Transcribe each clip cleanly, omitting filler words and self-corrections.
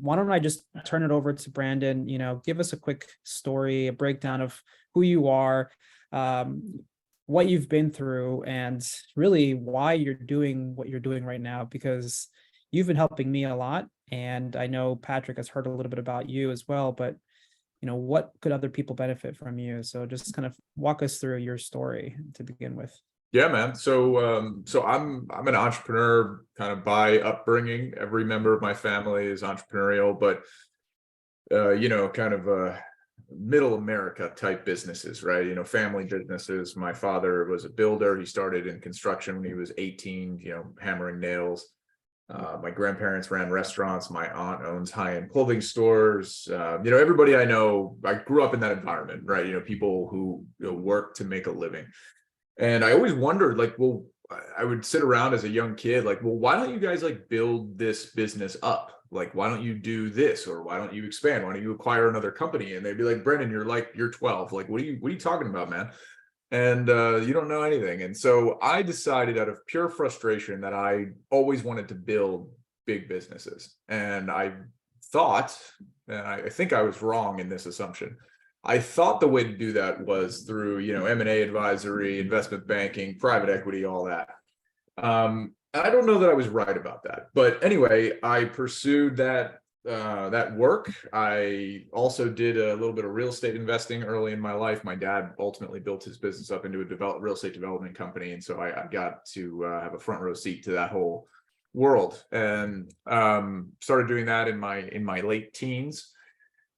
why don't I just turn it over to Branden? Give us a quick story, a breakdown of who you are, what you've been through, and really why you're doing what you're doing right now, because you've been helping me a lot. And I know Patrick has heard a little bit about you as well, but what could other people benefit from you? So just kind of walk us through your story to begin with. Yeah, man. So I'm an entrepreneur kind of by upbringing. Every member of my family is entrepreneurial, but kind of middle America type businesses, right? Family businesses. My father was a builder. He started in construction when he was 18, hammering nails. My grandparents ran restaurants. My aunt owns high-end clothing stores. Everybody I know, I grew up in that environment, right? People who work to make a living. And I always wondered, well, I would sit around as a young kid, well, why don't you guys build this business up? Why don't you do this? Or why don't you expand? Why don't you acquire another company? And they'd be like, Branden, you're 12. What are you talking about, man? And you don't know anything. And so I decided out of pure frustration that I always wanted to build big businesses. And I thought, and I think I was wrong in this assumption, I thought the way to do that was through, M&A advisory, investment banking, private equity, all that. I don't know that I was right about that, but anyway, I pursued that work. I also did a little bit of real estate investing early in my life. My dad ultimately built his business up into a real estate development company, and so I got to have a front row seat to that whole world, and started doing that in my late teens.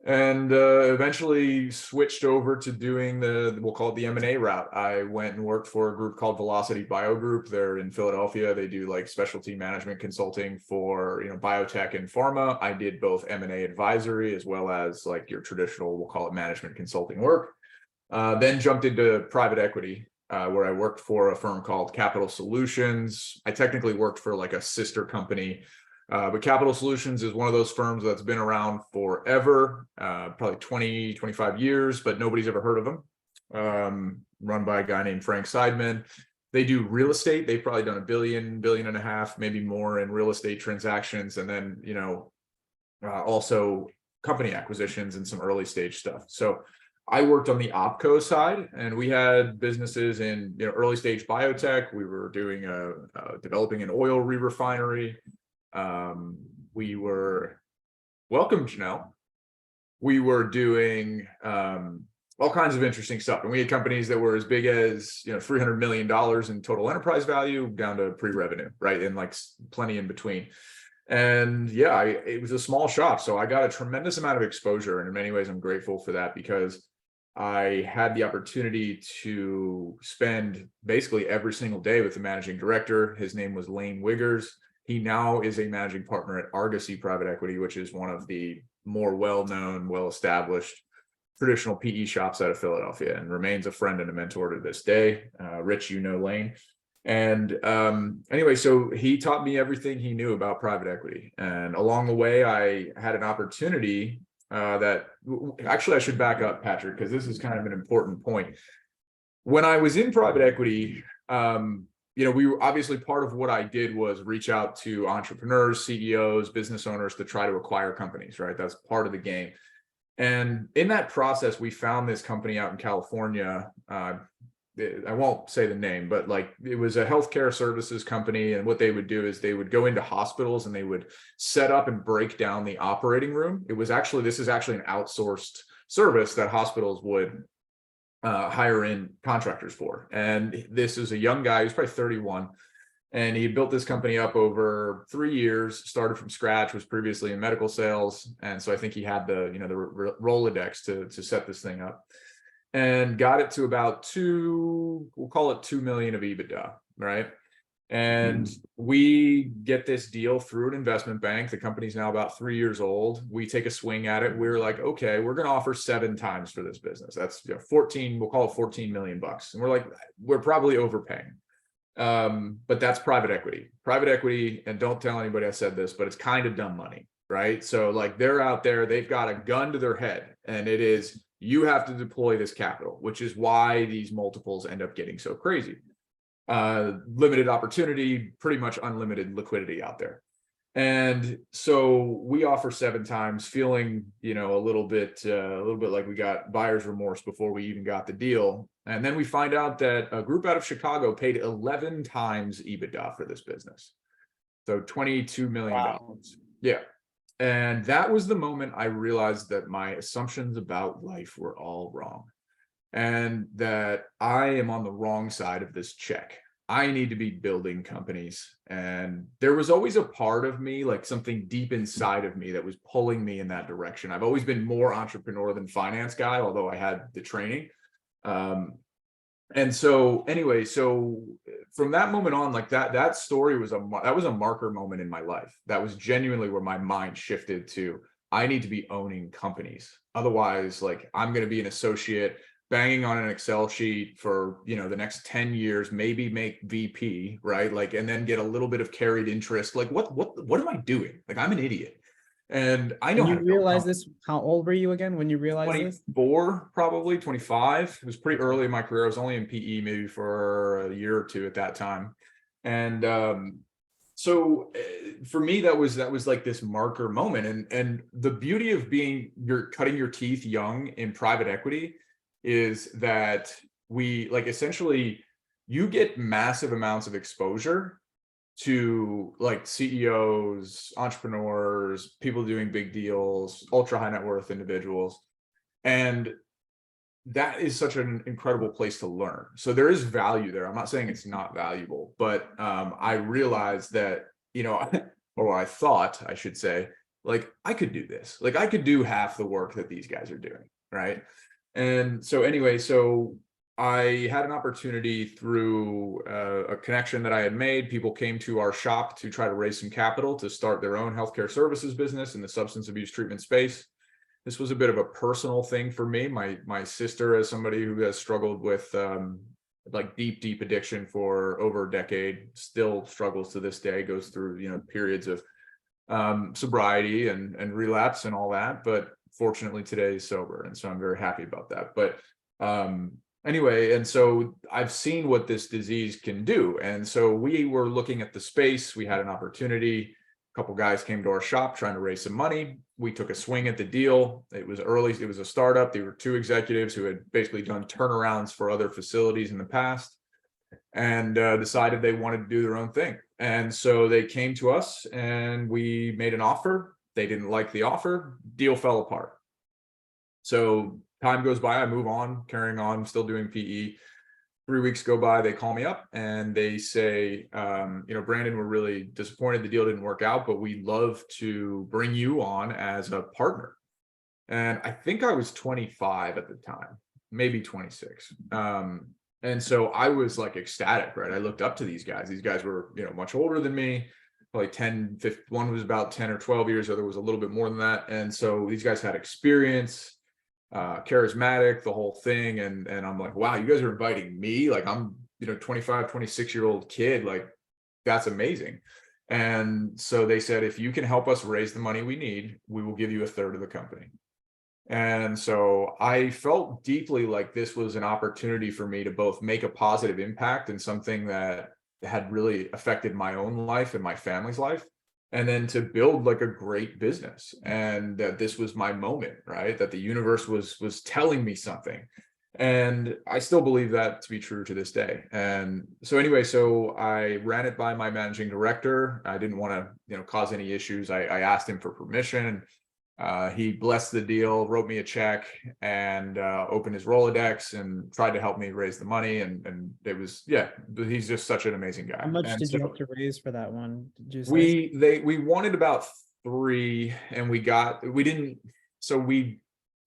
And eventually switched over to doing we'll call it the M&A route. I went and worked for a group called Velocity Bio Group. They're in Philadelphia. They do specialty management consulting for, biotech and pharma. I did both M&A advisory as well as your traditional, we'll call it management consulting work. Then jumped into private equity, where I worked for a firm called Capital Solutions. I technically worked for a sister company. But Capital Solutions is one of those firms that's been around forever, probably 20, 25 years, but nobody's ever heard of them. Run by a guy named Frank Seidman. They do real estate. They've probably done $1.5 billion, maybe more in real estate transactions. And then, also company acquisitions and some early stage stuff. So I worked on the OpCo side, and we had businesses in early stage biotech. We were doing developing an oil re-refinery. We were welcome, Janelle. We were doing all kinds of interesting stuff, and we had companies that were as big as $300 million in total enterprise value down to pre-revenue, right, and plenty in between. And yeah, it was a small shop, so I got a tremendous amount of exposure, and in many ways I'm grateful for that, because I had the opportunity to spend basically every single day with the managing director. His name was Lane Wiggers. He now is a managing partner at Argosy Private Equity, which is one of the more well-known, well-established traditional PE shops out of Philadelphia, and remains a friend and a mentor to this day. Rich, Lane. And anyway, so he taught me everything he knew about private equity. And along the way, I had an opportunity that actually I should back up, Patrick, because this is kind of an important point. When I was in private equity, we were obviously, part of what I did was reach out to entrepreneurs, CEOs, business owners to try to acquire companies, right? That's part of the game. And in that process, we found this company out in California. I won't say the name, but it was a healthcare services company. And what they would do is they would go into hospitals and they would set up and break down the operating room. This is actually an outsourced service that hospitals would hire in contractors for. And this is a young guy who's probably 31, and he built this company up over 3 years, started from scratch, was previously in medical sales. And so I think he had the Rolodex to set this thing up, and got it to about we'll call it 2 million of EBITDA, right? And we get this deal through an investment bank. The company's now about 3 years old. We take a swing at it. We're like, okay, we're going to offer 7 times for this business. That's 14, we'll call it 14 million bucks. And we're like, we're probably overpaying. But that's private equity. Private equity, and don't tell anybody I said this, but it's kind of dumb money, right? So they're out there, they've got a gun to their head, and it is, you have to deploy this capital, which is why these multiples end up getting so crazy. Limited opportunity, pretty much unlimited liquidity out there. And so we offer 7 times, feeling, a little bit like we got buyer's remorse before we even got the deal. And then we find out that a group out of Chicago paid 11 times EBITDA for this business. So $22 million. Wow. Yeah. And that was the moment I realized that my assumptions about life were all wrong, and that I am on the wrong side of this check. I need to be building companies. And there was always a part of me, like something deep inside of me, that was pulling me in that direction. I've always been more entrepreneur than finance guy, although I had the training. And so anyway, so from that moment on, like that story was a marker moment in my life. That was genuinely where my mind shifted to, I need to be owning companies. Otherwise, like, I'm going to be an associate banging on an Excel sheet for, the next 10 years, maybe make VP, right? Like, and then get a little bit of carried interest. Like, what am I doing? Like, I'm an idiot. And I know When how you to build realize companies. this, how old were you again when you realized this? 24, probably 25. It was pretty early in my career. I was only in PE maybe for a year or two at that time. And so for me, that was like this marker moment. And the beauty of you're cutting your teeth young in private equity is that we, like, essentially you get massive amounts of exposure to, like, CEOs, entrepreneurs, people doing big deals, ultra high net worth individuals. And that is such an incredible place to learn. So there is value there. I'm not saying it's not valuable, but I realized that, or I thought I should say, like, I could do this. Like, I could do half the work that these guys are doing, right? And so anyway, so I had an opportunity through a connection that I had made. People came to our shop to try to raise some capital to start their own healthcare services business in the substance abuse treatment space. This was a bit of a personal thing for me. My sister, as somebody who has struggled with like deep addiction for over a decade, still struggles to this day, goes through, periods of sobriety and relapse and all that, but fortunately today is sober, and so I'm very happy about that. But anyway, and so I've seen what this disease can do, and so we were looking at the space. We had an opportunity. A couple guys came to our shop trying to raise some money. We took a swing at the deal. It was early. It was a startup. They were 2 executives who had basically done turnarounds for other facilities in the past, and decided they wanted to do their own thing. And so they came to us and we made an offer. They didn't like the offer. Deal fell apart. So time goes by, I move on, carrying on, still doing PE. 3 weeks go by, they call me up and they say, Branden, we're really disappointed the deal didn't work out, but we'd love to bring you on as a partner. And I think I was 25 at the time, maybe 26. And so I was like ecstatic, right? I looked up to these guys. These guys were, much older than me, probably 10, 15, one was about 10 or 12 years, the other was a little bit more than that. And so these guys had experience, charismatic, the whole thing. And I'm like, wow, you guys are inviting me? Like, I'm, 25, 26-year-old kid. Like, that's amazing. And so they said, if you can help us raise the money we need, we will give you a third of the company. And so I felt deeply like this was an opportunity for me to both make a positive impact in something that had really affected my own life and my family's life, and then to build like a great business. And that this was my moment, right? That the universe was telling me something. And I still believe that to be true to this day. And so anyway, so I ran it by my managing director. I didn't want to, cause any issues. I asked him for permission. He blessed the deal, wrote me a check, and opened his Rolodex and tried to help me raise the money. And it was, yeah, he's just such an amazing guy. How much And did you so have to raise for that one? Did you say? we wanted about 3, and we didn't. So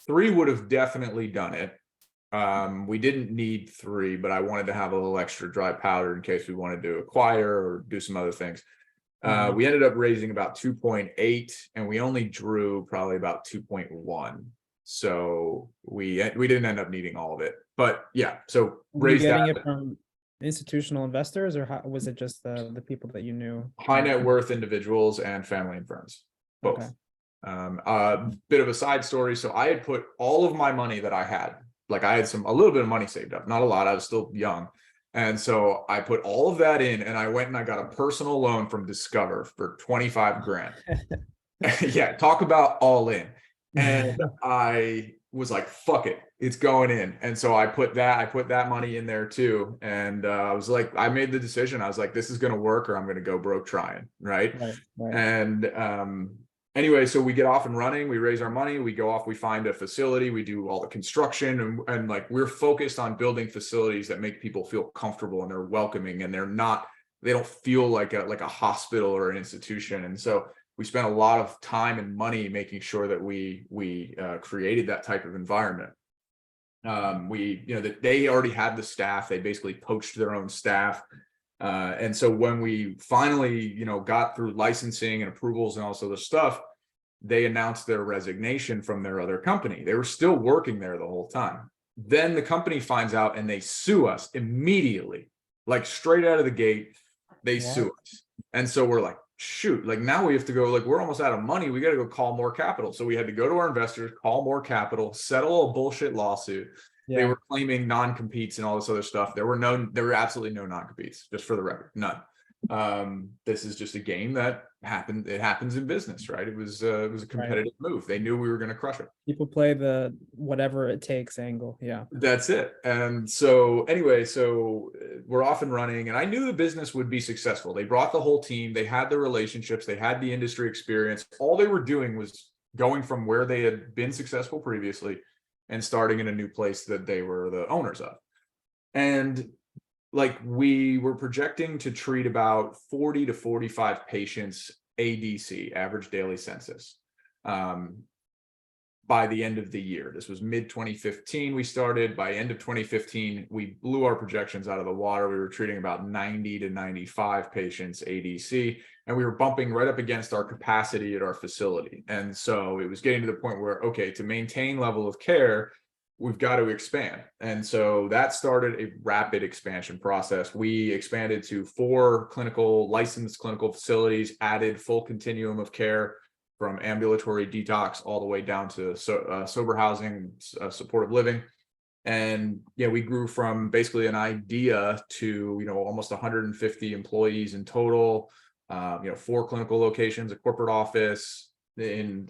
3 would have definitely done it. We didn't need 3, but I wanted to have a little extra dry powder in case we wanted to acquire or do some other things. We ended up raising about 2.8, and we only drew probably about 2.1. So we didn't end up needing all of it, but yeah. So Were you raised getting that. it from institutional investors, or how, was it just the people that you knew? High net worth individuals and family and friends, both. Okay. Bit of a side story. So I had put all of my money that I had, like I had a little bit of money saved up, not a lot. I was still young. And so I put all of that in, and I went and I got a personal loan from Discover for 25 grand. Yeah, talk about all in. And I was like, fuck it, it's going in. And so I put that money in there too. And I was like, I made the decision. I was like, this is going to work or I'm going to go broke trying. Right. Right. And anyway, so we get off and running, we raise our money, we go off, we find a facility, we do all the construction, and like we're focused on building facilities that make people feel comfortable and they're welcoming and they don't feel like a hospital or an institution. And so we spent a lot of time and money making sure that we created that type of environment. That they already had the staff, they basically poached their own staff. And so when we finally, got through licensing and approvals and all this other stuff, they announced their resignation from their other company. They were still working there the whole time. Then the company finds out and they sue us immediately, like straight out of the gate, they sue us. And so we're like, shoot, like now we have to go, like we're almost out of money. We got to go call more capital. So we had to go to our investors, call more capital, settle a bullshit lawsuit. They were claiming non-competes and all this other stuff. There were absolutely no non-competes, just for the record, none. This is just a game that happened. It happens in business, right? It was a competitive move. They knew we were going to crush it. People play the whatever it takes angle. Yeah. That's it. And so anyway, we're off and running, and I knew the business would be successful. They brought the whole team. They had the relationships. They had the industry experience. All they were doing was going from where they had been successful previously and starting in a new place that they were the owners of. And like we were projecting to treat about 40 to 45 patients ADC, average daily census, by the end of the year. This was mid 2015 we started. By end of 2015, we blew our projections out of the water. We were treating about 90 to 95 patients ADC, and we were bumping right up against our capacity at our facility. And so it was getting to the point where, okay, to maintain level of care, we've got to expand. And so that started a rapid expansion process. We expanded to 4 licensed clinical facilities, added full continuum of care from ambulatory detox all the way down to sober housing, supportive living. And we grew from basically an idea to, almost 150 employees in total, 4 clinical locations, a corporate office in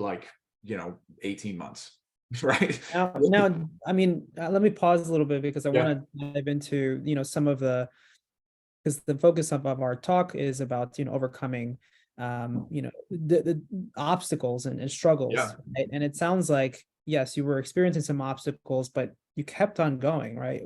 18 months. Right. Now, I mean, let me pause a little bit because I want to dive into, some of because the focus of our talk is about, overcoming, the obstacles and struggles. Right? And it sounds like, yes, you were experiencing some obstacles, but you kept on going, right?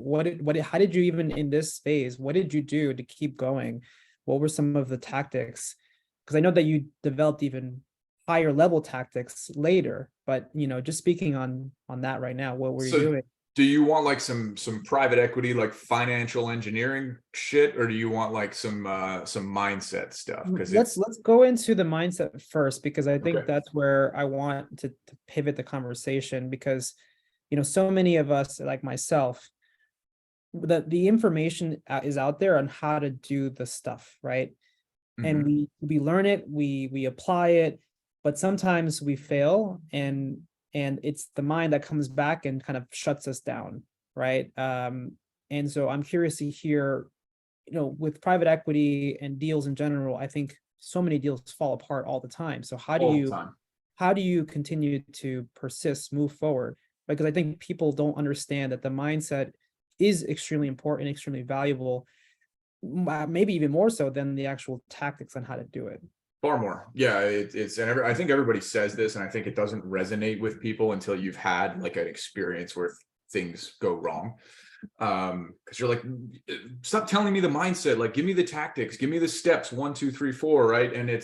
How did you, even in this phase, what did you do to keep going? What were some of the tactics? Because I know that you developed even higher level tactics later, but just speaking on that right now, what were you doing? Do you want some private equity, like financial engineering shit, or do you want some mindset stuff? Because let's go into the mindset first, because I think that's where I want to pivot the conversation, because so many of us, like myself, the information is out there on how to do the stuff, right? Mm-hmm. And we learn it, we apply it, but sometimes we fail, and it's the mind that comes back and kind of shuts us down, right? And so I'm curious to hear, with private equity and deals in general, I think so many deals fall apart all the time. So how do you continue to persist, move forward? Because I think people don't understand that the mindset is extremely important, extremely valuable, maybe even more so than the actual tactics on how to do it. Far more. Yeah, and I think everybody says this, and I think it doesn't resonate with people until you've had an experience where things go wrong. Because you're like, stop telling me the mindset, give me the tactics, give me the steps, 1, 2, 3, 4, right? And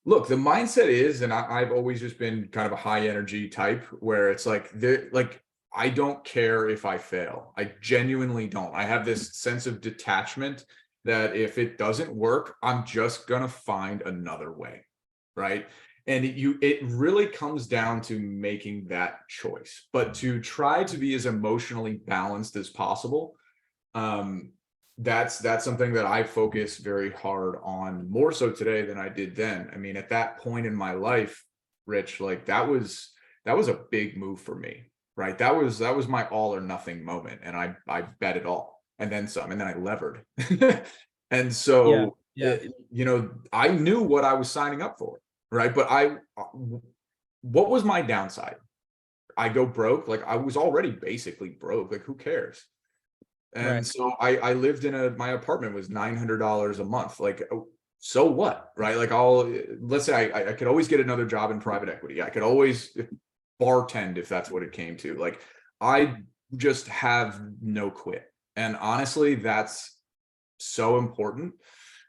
look, the mindset is, and I've always just been kind of a high energy type, where it's I don't care if I fail. I genuinely don't. I have this sense of detachment that if it doesn't work, I'm just gonna find another way, right? And it really comes down to making that choice, but to try to be as emotionally balanced as possible. That's something that I focus very hard on, more so today than I did then. I mean, at that point in my life, Rich, that was a big move for me, right? That was my all or nothing moment, and I bet it all. and then some, and then I levered. And Yeah. so, Yeah. I knew what I was signing up for, right? But what was my downside? I go broke. Like, I was already basically broke. Like, who cares? Right. And so I lived my apartment was $900 a month. Like, so what, right? Like, let's say I could always get another job in private equity. I could always bartend if that's what it came to. Like, I just have no quit. And honestly, that's so important.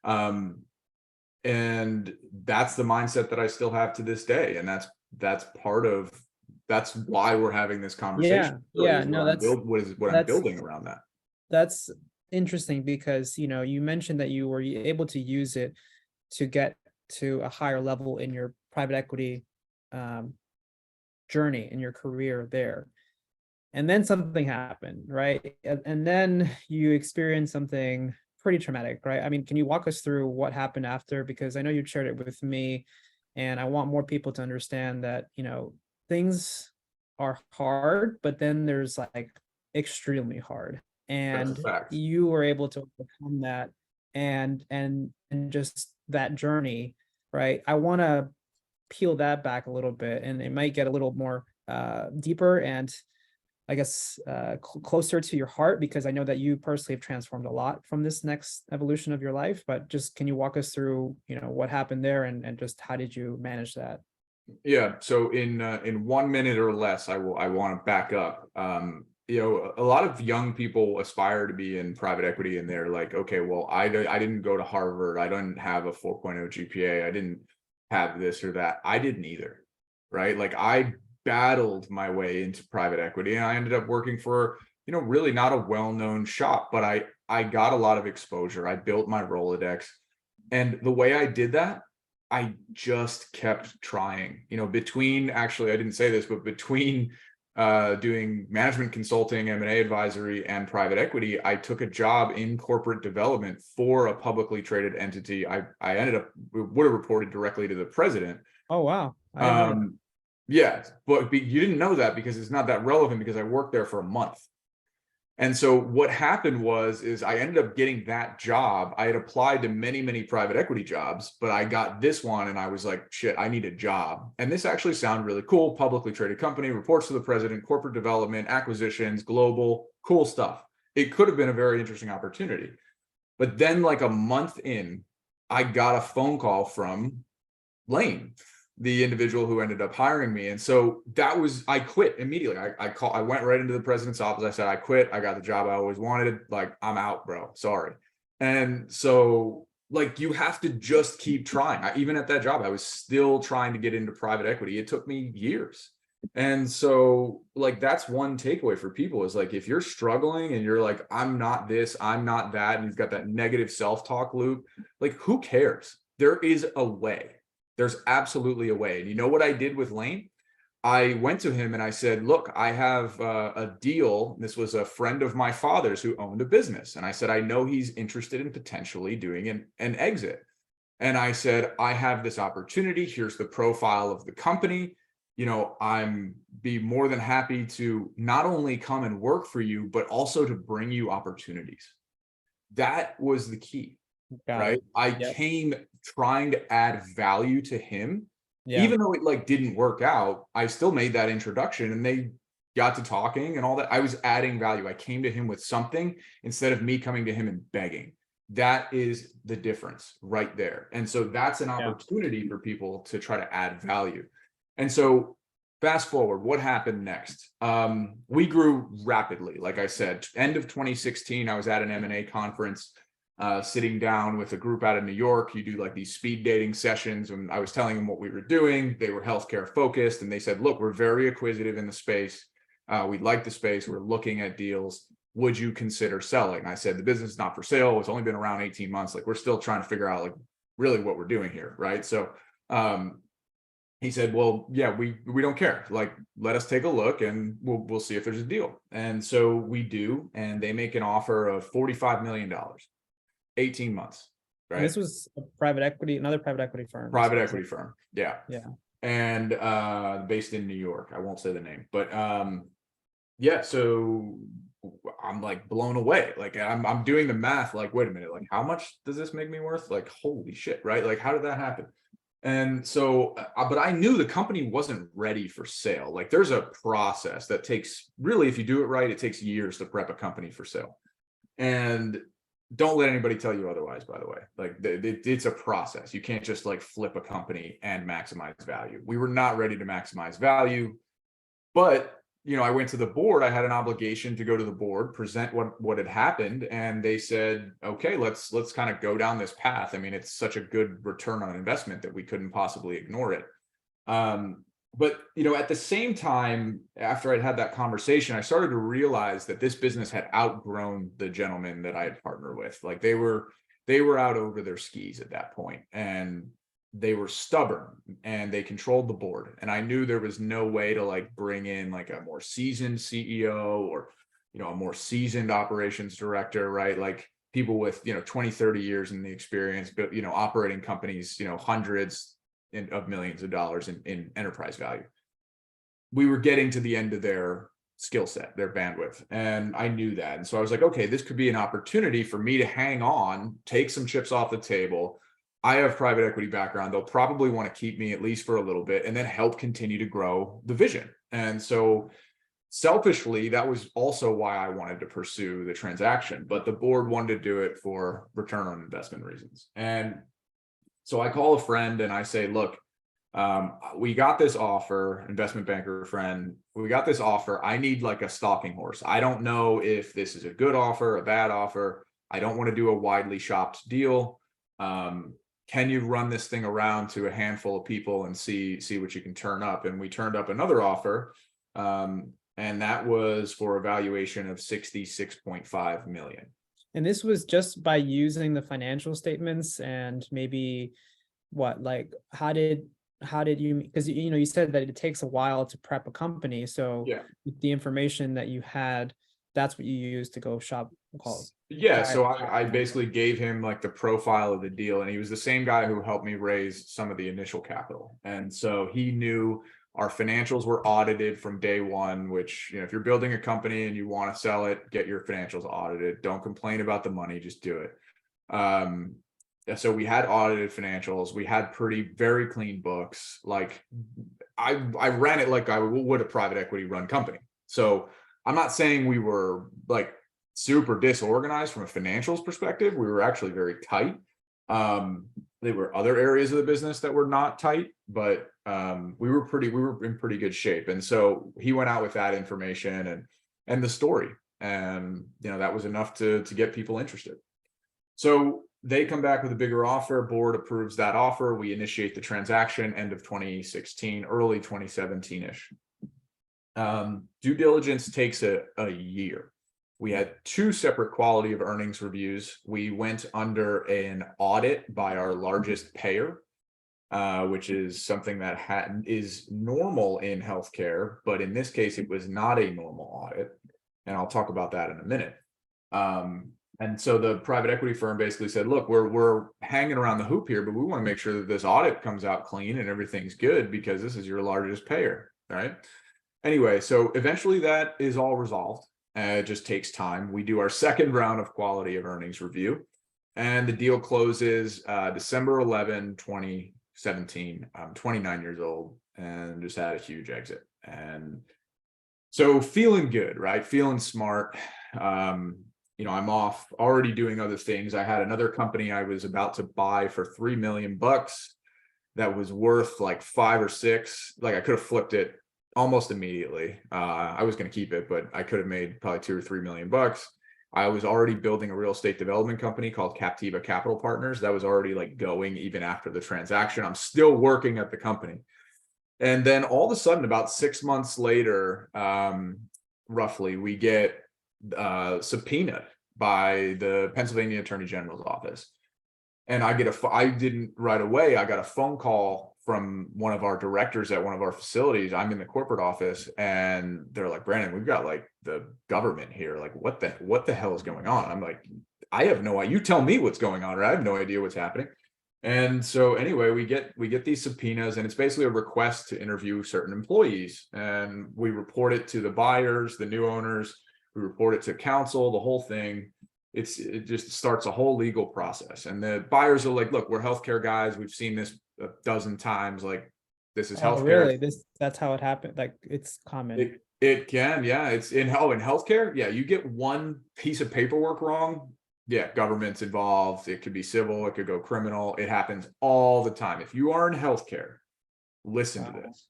Um, and that's the mindset that I still have to this day. And that's why we're having this Yeah. conversation. Really, Yeah. is No, what I'm that's building around that. that's interesting because, you mentioned that you were able to use it to get to a higher level in your private equity um, journey in your career there. And then something happened, right? And then you experienced something pretty traumatic, right? I mean, can you walk us through what happened after? Because I know you shared it with me, and I want more people to understand that, things are hard, but then there's like extremely hard. That's a And fact. you were able to overcome that, and just that journey, right? I want to peel that back a little bit, and it might get a little more deeper, and I guess closer to your heart, because I know that you personally have transformed a lot from this next evolution of your life. But just, can you walk us through, what happened there, and just how did you manage that? Yeah. So in 1 minute or less, I want to back up. A lot of young people aspire to be in private equity, and they're like, okay, well, I didn't go to Harvard. I don't have a 4.0 GPA. I didn't have this or that. I didn't either. Right. Like, I battled my way into private equity, and I ended up working for, really not a well-known shop, but I got a lot of exposure. I built my Rolodex. And the way I did that, I just kept trying, actually, I didn't say this, but between doing management consulting, M&A advisory, and private equity, I took a job in corporate development for a publicly traded entity. I ended up would have reported directly to the president. Oh, wow. I didn't know that. Yeah, but you didn't know that because it's not that relevant, because I worked there for a month. And so what happened is I ended up getting that job. I had applied to many, many private equity jobs, but I got this one and I was like, shit, I need a job. And this actually sounded really cool. Publicly traded company, reports to the president, corporate development, acquisitions, global, cool stuff. It could have been a very interesting opportunity. But then, like a month in, I got a phone call from Lane, the individual who ended up hiring me. And so I quit immediately. I went right into the president's office. I said, I quit. I got the job I always wanted. Like, I'm out, bro. Sorry. And so, like, you have to just keep trying. Even at that job, I was still trying to get into private equity. It took me years. And so, like, that's one takeaway for people is, like, if you're struggling and you're like, I'm not this, I'm not that, and you've got that negative self-talk loop, like, who cares? There is a way. There's absolutely a way. And you know what I did with Lane? I went to him and I said, look, I have a deal. This was a friend of my father's who owned a business. And I said, I know he's interested in potentially doing an exit. And I said, I have this opportunity. Here's the profile of the company. I'm be more than happy to not only come and work for you, but also to bring you opportunities. That was the key. Got Right. it. I Yep. came trying to add value to him, Yeah. even though it like didn't work out. I still made that introduction and they got to talking and all that. I was adding value. I came to him with something instead of me coming to him and begging. That is the difference right there. And so that's an Yeah. opportunity for people to try to add value. And so fast forward, what happened next? We grew rapidly. Like I said, end of 2016, I was at an M&A conference, sitting down with a group out of New York. You do like these speed dating sessions. And I was telling them what we were doing. They were healthcare focused. And they said, look, we're very acquisitive in the space. We like the space. We're looking at deals. Would you consider selling? I said, the business is not for sale. It's only been around 18 months. Like, we're still trying to figure out like really what we're doing here. Right. So, he said, well, yeah, we don't care. Like, let us take a look and we'll see if there's a deal. And so we do, and they make an offer of $45 million, 18 months, And this right? was another private equity firm. Private equity firm. Yeah. Yeah. And based in New York. I won't say the name, but Yeah, so I'm like blown away. Like I'm doing the math, like, wait a minute, like how much does this make me worth? Like, holy shit, right? Like, how did that happen? And so, but I knew the company wasn't ready for sale. Like, there's a process that takes really, if you do it right, it takes years to prep a company for sale. And don't let anybody tell you otherwise, by the way. Like, it's a process. You can't just like flip a company and maximize value. We were not ready to maximize value. But, I went to the board. I had an obligation to go to the board, present what had happened, and they said, okay, let's kind of go down this path. I mean, it's such a good return on investment that we couldn't possibly ignore it. But at the same time, after I'd had that conversation, I started to realize that this business had outgrown the gentleman that I had partnered with. Like, they were out over their skis at that point, and they were stubborn, and they controlled the board. And I knew there was no way to like bring in like a more seasoned CEO, or a more seasoned operations director, right? Like, people with 20, 30 years in the experience, but operating companies, hundreds of millions of dollars in enterprise value. We were getting to the end of their skill set, their bandwidth. And I knew that. And so I was like, okay, this could be an opportunity for me to hang on, take some chips off the table. I have private equity background. They'll probably want to keep me at least for a little bit, and then help continue to grow the vision. And so selfishly, that was also why I wanted to pursue the transaction, but the board wanted to do it for return on investment reasons. And so I call a friend and I say, look, we got this offer, investment banker friend, we got this offer. I need like a stalking horse. I don't know if this is a good offer, a bad offer. I don't want to do a widely shopped deal. Can you run this thing around to a handful of people and see what you can turn up? And we turned up another offer. And that was for a valuation of 66.5 million. And this was just by using the financial statements, and maybe how did you, because you said that it takes a while to prep a company. So Yeah. with the information that you had, that's what you used to go shop. Yeah. So I basically gave him like the profile of the deal, and he was the same guy who helped me raise some of the initial capital. And so he knew our financials were audited from day one, which, if you're building a company and you want to sell it, get your financials audited. Don't complain about the money, just do it. So we had audited financials. We had very clean books. Like, I ran it like I would a private equity run company. So I'm not saying we were like super disorganized from a financials perspective. We were actually very tight. There were other areas of the business that were not tight, but we were in pretty good shape. And so he went out with that information and the story, and that was enough to get people interested. So they come back with a bigger offer. Board approves that offer. We initiate the transaction end of 2016, early 2017-ish. Due diligence takes a year. We had 2 separate quality of earnings reviews. We went under an audit by our largest payer, which is something that is normal in healthcare, but in this case, it was not a normal audit. And I'll talk about that in a minute. And so the private equity firm basically said, look, we're hanging around the hoop here, but we want to make sure that this audit comes out clean and everything's good, because this is your largest payer, right? Anyway, so eventually that is all resolved. It just takes time. We do our second round of quality of earnings review, and the deal closes December 11, 2017. I'm 29 years old and just had a huge exit. And so feeling good, right? Feeling smart. I'm off already doing other things. I had another company I was about to buy for $3 million that was worth like 5 or 6. Like, I could have flipped it almost immediately. I was going to keep it, but I could have made probably $2 or $3 million. I was already building a real estate development company called Captiva Capital Partners that was already like going even after the transaction. I'm still working at the company. And then all of a sudden, about 6 months later, roughly, we get subpoenaed by the Pennsylvania Attorney General's office. And I didn't right away. I got a phone call from one of our directors at one of our facilities. I'm in the corporate office, and they're like, Branden, we've got like the government here. Like, what the hell is going on? I'm like, I have no idea. You tell me what's going on, or I have no idea what's happening. And so anyway, we get these subpoenas, and it's basically a request to interview certain employees, and we report it to the buyers, the new owners, we report it to council, the whole thing. It just starts a whole legal process, and the buyers are like, look, we're healthcare guys, we've seen this a dozen times, like, this is Oh, healthcare. really? That's how it happened. Like, it's common. It can, yeah. It's in healthcare, yeah. You get one piece of paperwork wrong, yeah, government's involved. It could be civil, it could go criminal. It happens all the time. If you are in healthcare, listen to Wow. this.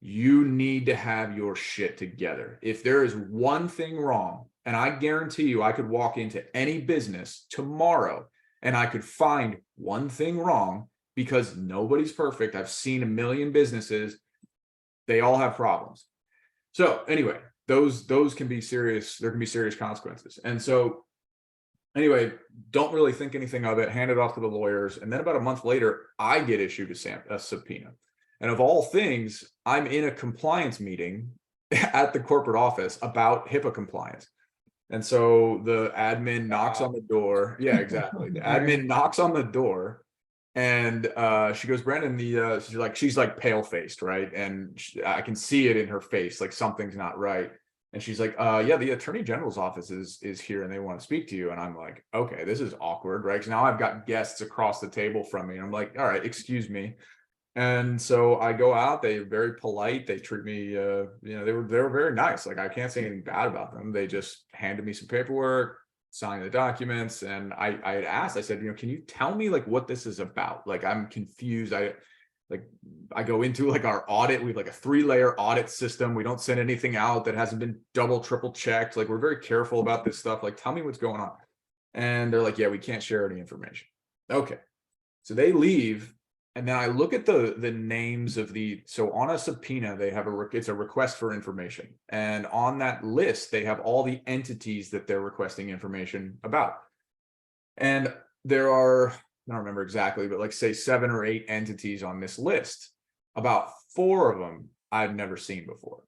You need to have your shit together. If there is one thing wrong, and I guarantee you, I could walk into any business tomorrow and I could find one thing wrong, because nobody's perfect. I've seen a million businesses, they all have problems. So anyway, those can be serious. There can be serious consequences. And so anyway, don't really think anything of it, hand it off to the lawyers. And then about a month later, I get issued a subpoena. And of all things, I'm in a compliance meeting at the corporate office about HIPAA compliance. And so the admin knocks on the door. Yeah, exactly. The admin knocks on the door, and she goes, Branden, she's like pale faced, right? And I can see it in her face, like something's not right. And she's like, yeah, the attorney general's office is here and they want to speak to you. And I'm like, okay, this is awkward, right? Because now I've got guests across the table from me. And I'm like, all right, excuse me. And so I go out, they're very polite. They treat me, they were very nice. Like, I can't say anything bad about them. They just handed me some paperwork, signed the documents. And I had asked, I said, can you tell me like what this is about? Like, I'm confused. I go into like our audit. We have like a 3-layer audit system. We don't send anything out that hasn't been double, triple checked. Like, we're very careful about this stuff. Like, tell me what's going on. And they're like, yeah, we can't share any information. Okay. So they leave. And then I look at the names of so on a subpoena, they have it's a request for information. And on that list, they have all the entities that they're requesting information about. And there are, I don't remember exactly, but like say 7 or 8 entities on this list. About 4 of them I've never seen before.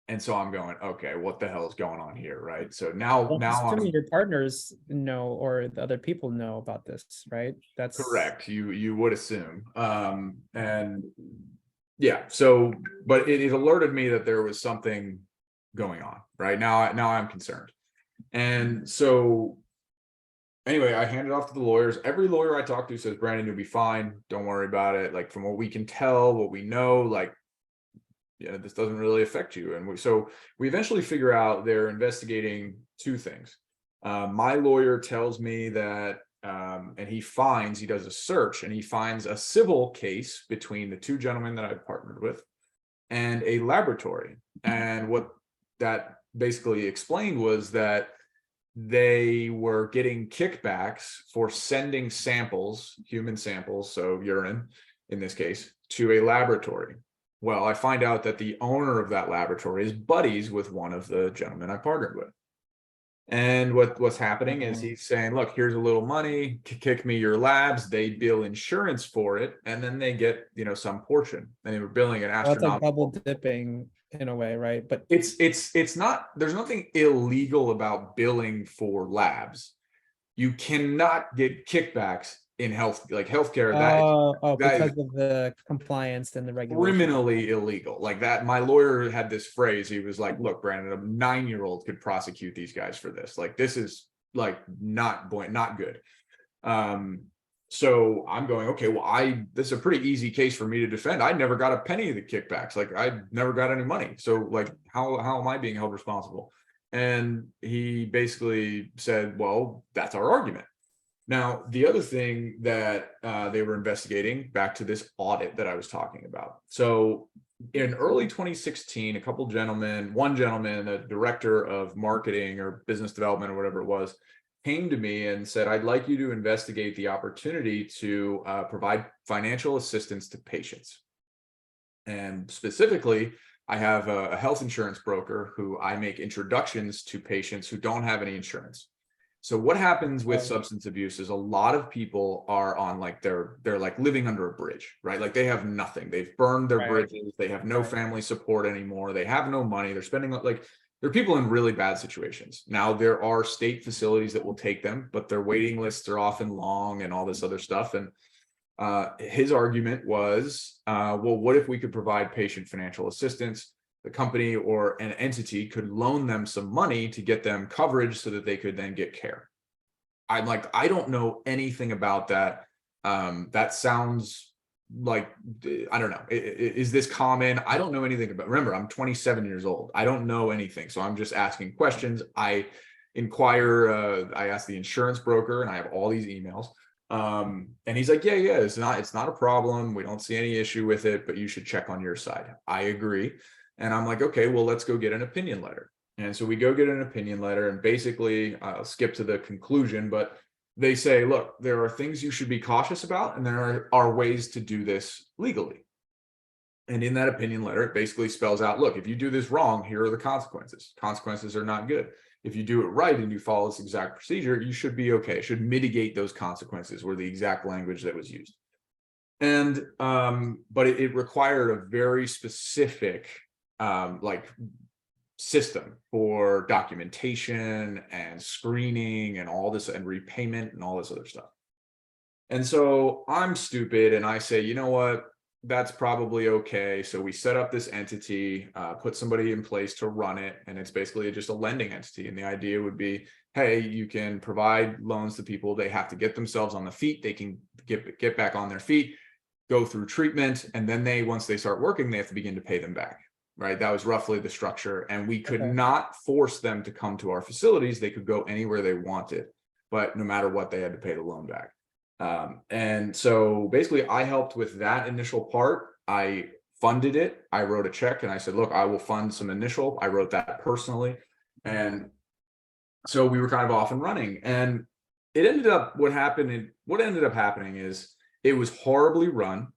And so I'm going, okay, what the hell is going on here, right? So now Well, I'm assuming I'm your partners know, or the other people know about this, right? That's correct. You would assume. And yeah, so but it alerted me that there was something going on, right? Now I'm concerned. And so anyway, I handed off to the lawyers. Every lawyer I talk to says, Branden, you'll be fine. Don't worry about it. Like, from what we can tell, what we know, like, yeah, this doesn't really affect you. And we eventually figure out they're investigating 2 things. My lawyer tells me that, and he does a search and he finds a civil case between the 2 gentlemen that I partnered with and a laboratory. And what that basically explained was that they were getting kickbacks for sending samples, human samples, so urine in this case, to a laboratory. Well, I find out that the owner of that laboratory is buddies with one of the gentlemen I partnered with. And what's happening is he's saying, look, here's a little money, kick me your labs. They bill insurance for it, and then they get, some portion. And they were billing an well, it's like astronomical. double dipping in a way, right? But It's not, there's nothing illegal about billing for labs. You cannot get kickbacks in healthcare. That is because of the compliance and the regulation. criminally illegal. Like that, my lawyer had this phrase. He was like, look, Branden, a 9-year-old could prosecute these guys for this. Like, this is like not good. So I'm going, okay, well, this is a pretty easy case for me to defend. I never got a penny of the kickbacks. Like, I never got any money. So like, how am I being held responsible? And he basically said, well, that's our argument. Now, the other thing that they were investigating, back to this audit that I was talking about. So in early 2016, one gentleman, the director of marketing or business development or whatever it was, came to me and said, I'd like you to investigate the opportunity to provide financial assistance to patients. And specifically, I have a health insurance broker who I make introductions to patients who don't have any insurance. So what happens with substance abuse is a lot of people are on like they're like living under a bridge, right? Like, they have nothing. They've burned their bridges. They have no family support anymore. They have no money. They're spending like There are people in really bad situations. Now, there are state facilities that will take them, but their waiting lists are often long and all this other stuff. And his argument was, well, what if we could provide patient financial assistance? The company or an entity could loan them some money to get them coverage so that they could then get care. I'm like, I don't know anything about that. That sounds like, I don't know. Is this common? I don't know anything about. Remember, I'm 27 years old. I don't know anything, so I'm just asking questions. I inquire. I ask the insurance broker, and I have all these emails. And he's like, yeah, it's not a problem. We don't see any issue with it, but you should check on your side. I agree. And I'm like, okay, well, let's go get an opinion letter. And so we go get an opinion letter, and basically I'll skip to the conclusion, but they say, look, there are things you should be cautious about, and there are ways to do this legally. And in that opinion letter, it basically spells out, look, if you do this wrong, here are the consequences. Consequences are not good. If you do it right and you follow this exact procedure, you should be okay. It should mitigate those consequences, were the exact language that was used. And but it required a very specific like system for documentation and screening and all this, and repayment and all this other stuff. And so I'm stupid and I say, you know what, that's probably okay. So we set up this entity, put somebody in place to run it, and it's basically just a lending entity. And the idea would be, hey, you can provide loans to people. They have to get themselves on the feet. They can get back on their feet, go through treatment, and then once they start working, they have to begin to pay them back. Right. That was roughly the structure. And we could not force them to come to our facilities. They could go anywhere they wanted, but no matter what, they had to pay the loan back. And so basically I helped with that initial part. I funded it. I wrote a check and I said, look, I will fund some initial. I wrote that personally. And so we were kind of off and running. And what ended up happening is it was horribly run.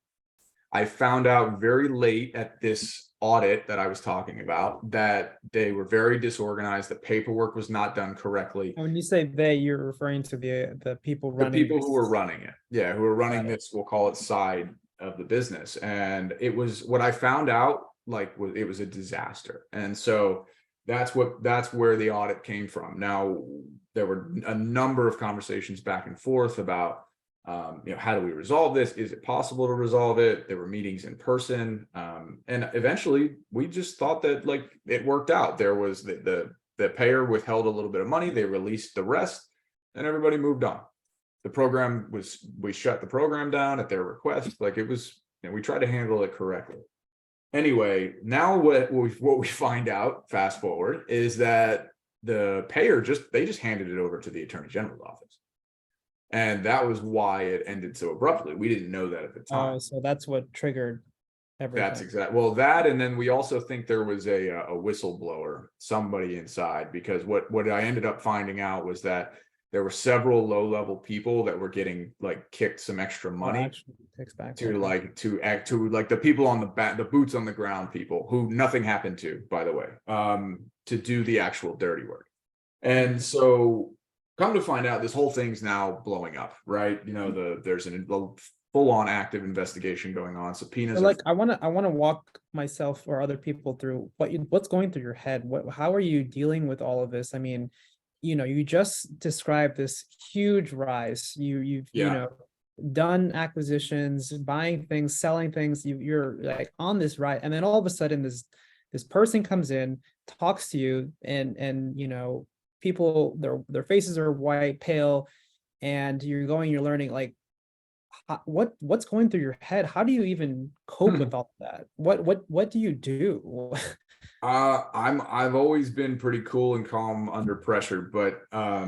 I found out very late at this audit that I was talking about that they were very disorganized. The paperwork was not done correctly. And when you say they, you're referring to the people running. The people who were running it. Yeah, who were running this, we'll call it, side of the business. And it was, what I found out, like, it was a disaster. And so that's where the audit came from. Now, there were a number of conversations back and forth about how do we resolve this? Is it possible to resolve it? There were meetings in person. And eventually we just thought that, like, it worked out. There was the payer withheld a little bit of money. They released the rest and everybody moved on. We shut the program down at their request. Like, it was, we tried to handle it correctly. Anyway, now what we find out, fast forward, is that the payer they just handed it over to the Attorney General's office. And that was why it ended so abruptly. We didn't know that at the time. Oh, so that's what triggered everything. That's exactly. Well, that, and then we also think there was a whistleblower, somebody inside, because what I ended up finding out was that there were several low-level people that were getting, like, kicked some extra money to the people on the boots on the ground people who nothing happened to, by the way, to do the actual dirty work. And so, come to find out, this whole thing's now blowing up, right? There's a full-on active investigation going on. Subpoenas. So, like, I want to walk myself or other people through what's going through your head. How are you dealing with all of this? I mean, you just described this huge rise. You've done acquisitions, buying things, selling things. You're like on this ride, and then all of a sudden this person comes in, talks to you, and people, their faces are white, pale, and you're learning, like, what's going through your head? How do you even cope with all that? What do you do? I've always been pretty cool and calm under pressure, but I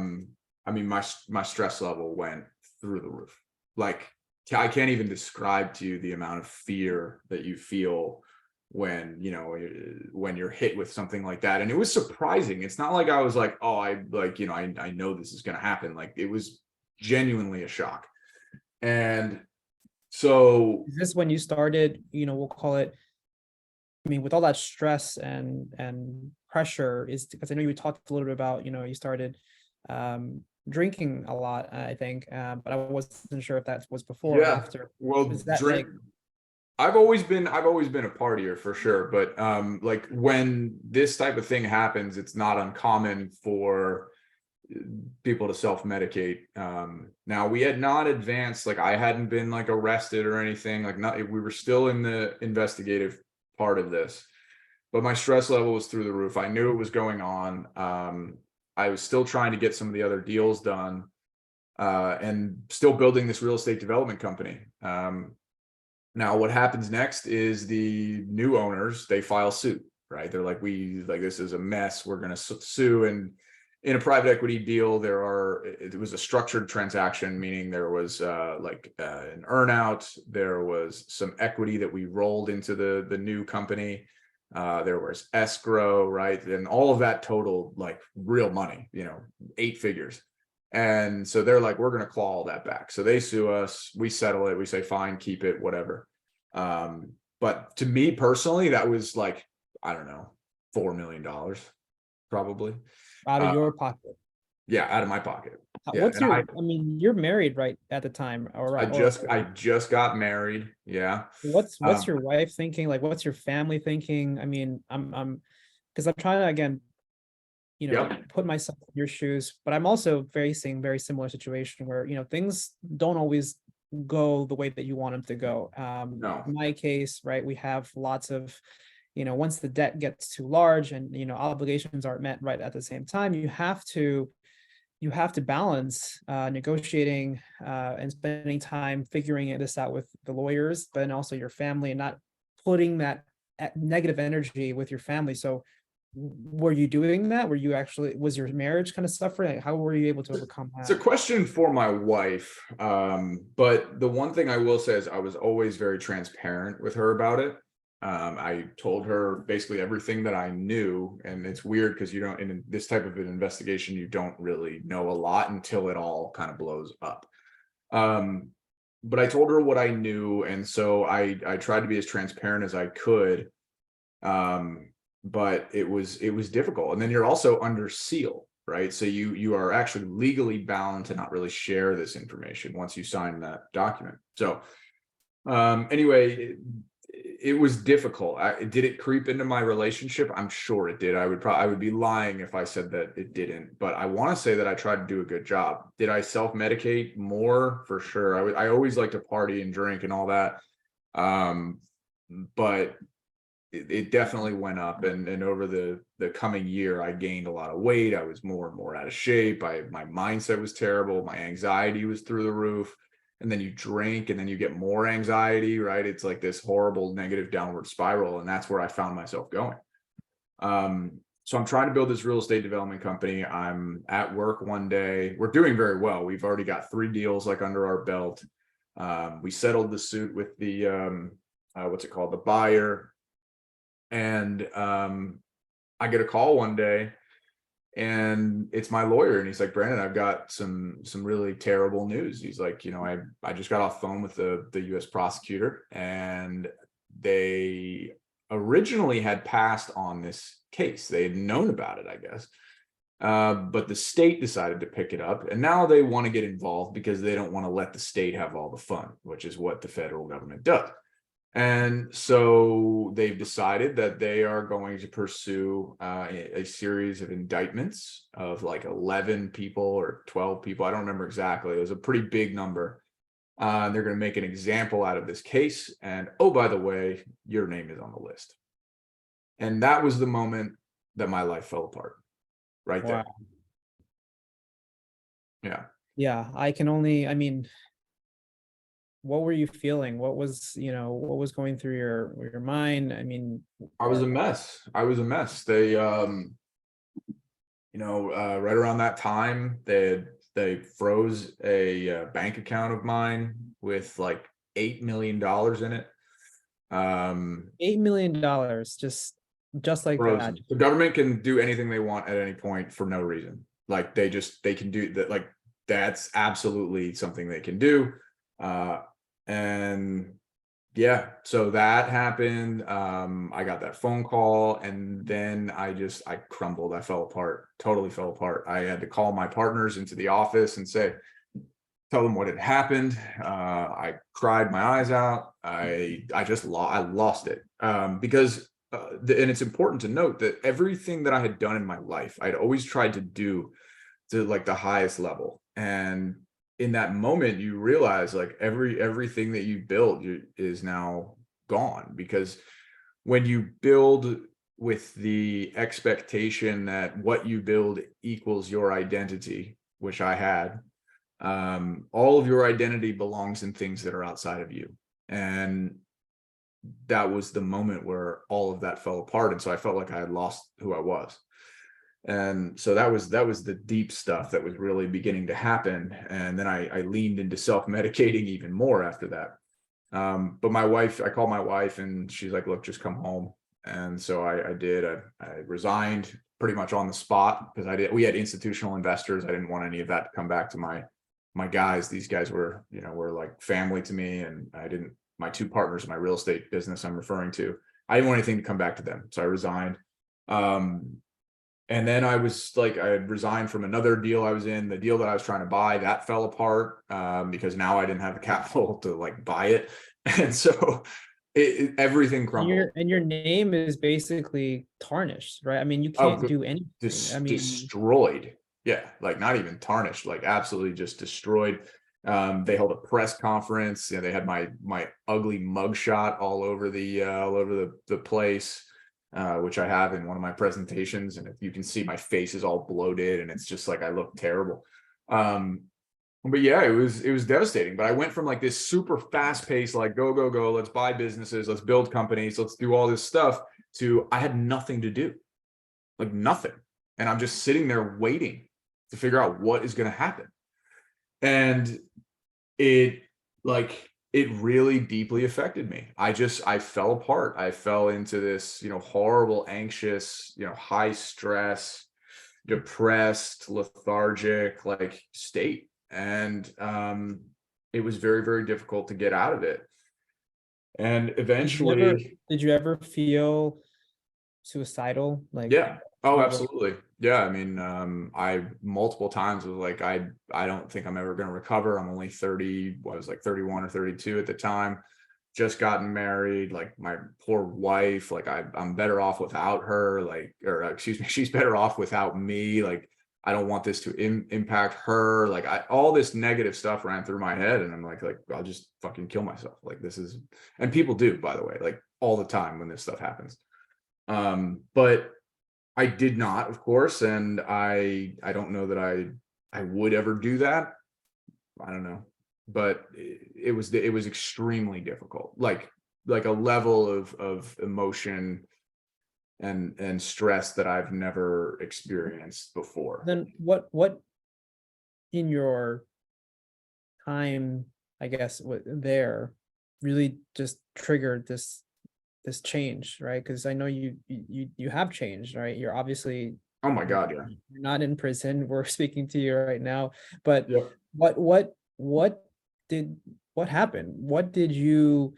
mean, my stress level went through the roof. Like, I can't even describe to you the amount of fear that you feel when you're hit with something like that. And it was surprising. It's not like I was like, oh, I know this is going to happen. Like, it was genuinely a shock. And so, is this when you started, we'll call it, I mean, with all that stress and pressure, is because I know you talked a little bit about, you started drinking a lot, I think, but I wasn't sure if that was before or after. Well, I've always been a partier for sure, but like when this type of thing happens, it's not uncommon for people to self-medicate. Now we had not advanced, like I hadn't been like arrested or anything, like not, we were still in the investigative part of this, but my stress level was through the roof. I knew it was going on. I was still trying to get some of the other deals done, and still building this real estate development company. Now what happens next is the new owners, they file suit, right? They're like, this is a mess, we're going to sue. And in a private equity deal, it was a structured transaction, meaning there was an earnout, there was some equity that we rolled into the new company, there was escrow, right? And all of that totaled like real money, 8 figures. And so they're like, we're going to claw all that back. So they sue us, we settle it, we say, fine, keep it, whatever. But to me personally, that was like, I don't know, $4 million, probably. Out of your pocket. Yeah, out of my pocket. Yeah, What's your, I mean, you're married right at the time, or right? I just got married. Yeah. What's your wife thinking? Like, what's your family thinking? I mean, because I'm trying to, again, Yep. put myself in your shoes, but I'm also facing very similar situation where, things don't always go the way that you want them to go. No. In my case, right, we have lots of, once the debt gets too large and, obligations aren't met right at the same time, you have to balance negotiating and spending time figuring this out with the lawyers, but then also your family, and not putting that negative energy with your family. So were you doing that? Was your marriage kind of suffering? How were you able to overcome It's a that? question for my wife. But the one thing I will say is I was always very transparent with her about it. I told her basically everything that I knew, and it's weird because in this type of an investigation, you don't really know a lot until it all kind of blows up. But I told her what I knew, and so I tried to be as transparent as I could. But it was difficult, and then you're also under seal, right? So you are actually legally bound to not really share this information once you sign that document. So anyway, it was difficult. Did it creep into my relationship? I'm sure it did. I would be lying if I said that it didn't, but I want to say that I tried to do a good job. Did I self-medicate more? For sure. I always like to party and drink and all that. But it definitely went up, and over the coming year, I gained a lot of weight. I was more and more out of shape. My mindset was terrible. My anxiety was through the roof. And then you drink and then you get more anxiety, right? It's like this horrible negative downward spiral. And that's where I found myself going. So I'm trying to build this real estate development company. I'm at work one day. We're doing very well. We've already got 3 deals like under our belt. We settled the suit with the what's it called? The buyer. And I get a call one day, and it's my lawyer, and he's like, Branden, I've got some really terrible news. He's like, I just got off the phone with the US prosecutor, and they originally had passed on this case. They had known about it, I guess. But the state decided to pick it up, and now they want to get involved because they don't want to let the state have all the fun, which is what the federal government does. And so they've decided that they are going to pursue a series of indictments of like 11 people or 12 people. I don't remember exactly. It was a pretty big number. They're going to make an example out of this case. And oh, by the way, your name is on the list. And that was the moment that my life fell apart right there. Wow. Yeah. Yeah, I mean, what were you feeling? What was going through your mind? I mean, I was a mess. They, right around that time, they froze a bank account of mine with like $8 million in it. $8 million, just like Frozen. that. The government can do anything they want at any point for no reason. Like they can do that. Like that's absolutely something they can do. And yeah, so that happened. I got that phone call, and then I crumbled. I fell apart, totally fell apart. I had to call my partners into the office and say, tell them what had happened. I cried my eyes out. I lost it, because and it's important to note that everything that I had done in my life, I'd always tried to do to like the highest level. And in that moment, you realize like everything that you built is now gone, because when you build with the expectation that what you build equals your identity, which I had, all of your identity belongs in things that are outside of you. And that was the moment where all of that fell apart. And so I felt like I had lost who I was. And so that was the deep stuff that was really beginning to happen. And then I leaned into self-medicating even more after that. But I called my wife and she's like, look, just come home. And so I did. I resigned pretty much on the spot, because we had institutional investors. I didn't want any of that to come back to my guys. These guys were like family to me. And my two partners in my real estate business I'm referring to, I didn't want anything to come back to them. So I resigned. And then I had resigned from another deal I was in. The deal that I was trying to buy, that fell apart, because now I didn't have the capital to like buy it. And so everything crumbled. And your name is basically tarnished, right? I mean, you Oh, can't do anything. I mean, destroyed. Yeah, like not even tarnished, like absolutely just destroyed. They held a press conference. You know, they had my ugly mugshot all over the place, which I have in one of my presentations. And if you can see, my face is all bloated and it's just like I look terrible. But yeah, it was devastating. But I went from like this super fast paced, like go, let's buy businesses, let's build companies, let's do all this stuff, to I had nothing to do, like nothing. And I'm just sitting there waiting to figure out what is going to happen. And it really deeply affected me. I fell apart. I fell into this, horrible, anxious, high stress, depressed, lethargic, like state. And it was very, very difficult to get out of it. And eventually, did you ever feel suicidal? Like, yeah. Oh, you were- absolutely. Yeah. I mean, I multiple times was like, I don't think I'm ever going to recover. I'm only 30. I was like 31 or 32 at the time, just gotten married. Like my poor wife, like I'm better off without her, like, or excuse me, she's better off without me. Like, I don't want this to impact her. Like all this negative stuff ran through my head, and I'm like, I'll just fucking kill myself. Like this is, and people do, by the way, like all the time when this stuff happens. But I did not, of course, and I don't know that I would ever do that. I don't know, but it was extremely difficult, like a level of emotion and stress that I've never experienced before. then what in your time, I guess, there really just triggered this change, right? Because I know you have changed, right? You're obviously, Oh my God, yeah. you're not in prison. We're speaking to you right now, but Yep. what did what happened? What did you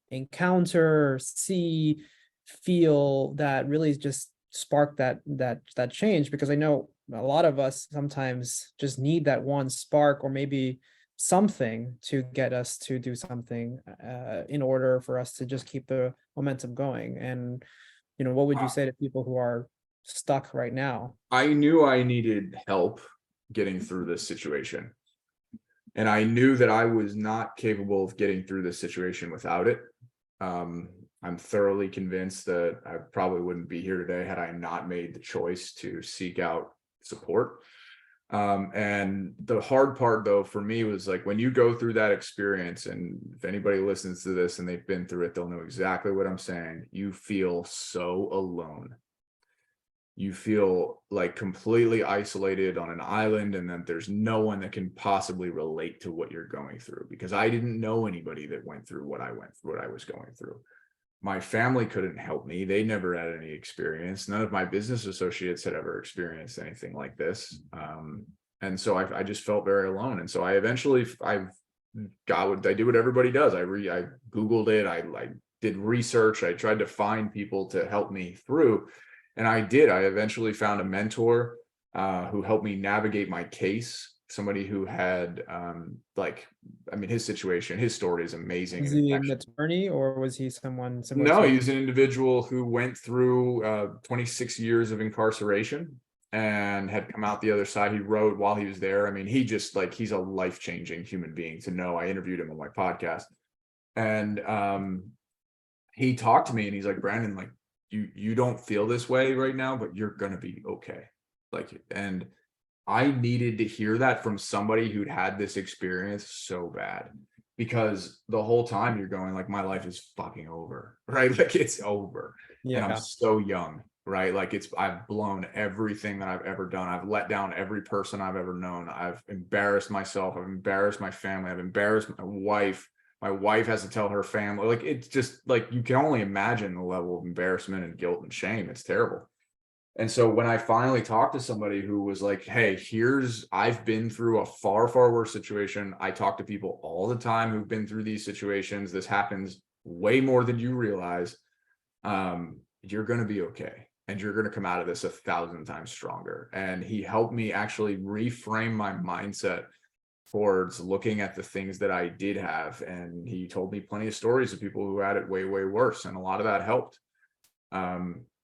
encounter, see, feel that really just sparked that change? Because I know a lot of us sometimes just need that one spark, or maybe something to get us to do something, in order for us to just keep the momentum going. And what would you say to people who are stuck right now? I knew I needed help getting through this situation. And I knew that I was not capable of getting through this situation without it. I'm thoroughly convinced that I probably wouldn't be here today had I not made the choice to seek out support. And the hard part, though, for me was like when you go through that experience, and if anybody listens to this and they've been through it, they'll know exactly what I'm saying. You feel so alone. You feel like completely isolated on an island, and that there's no one that can possibly relate to what you're going through, because I didn't know anybody that went through what I was going through. My family couldn't help me. They never had any experience. None of my business associates had ever experienced anything like this. And so I just felt very alone. And so I eventually, I did what everybody does. I Googled it. I did research. I tried to find people to help me through. And I did. I eventually found a mentor who helped me navigate my case. somebody who had like, I mean, his situation, his story is amazing. Was And he an actually, attorney or was he someone similar no, to you? he's an individual who went through 26 years of incarceration and had come out the other side. He wrote while he was there. I mean, he just like, he's a life-changing human being to know. I interviewed him on my podcast, and he talked to me and he's like, Branden, like, you don't feel this way right now, but you're gonna be okay. Like, and I needed to hear that from somebody who'd had this experience so bad, because the whole time you're going like, my life is fucking over, right? Like, it's over. And I'm Yeah. so young, right? Like, I've blown everything that I've ever done. I've let down every person I've ever known. I've embarrassed myself. I've embarrassed my family. I've embarrassed my wife. My wife has to tell her family. Like, it's just like, you can only imagine the level of embarrassment and guilt and shame. It's terrible. And so when I finally talked to somebody who was like, hey, I've been through a far, far worse situation. I talk to people all the time who've been through these situations. This happens way more than you realize. You're going to be okay. And you're going to come out of this 1,000 times stronger. And he helped me actually reframe my mindset towards looking at the things that I did have. And he told me plenty of stories of people who had it way, way worse. And a lot of that helped.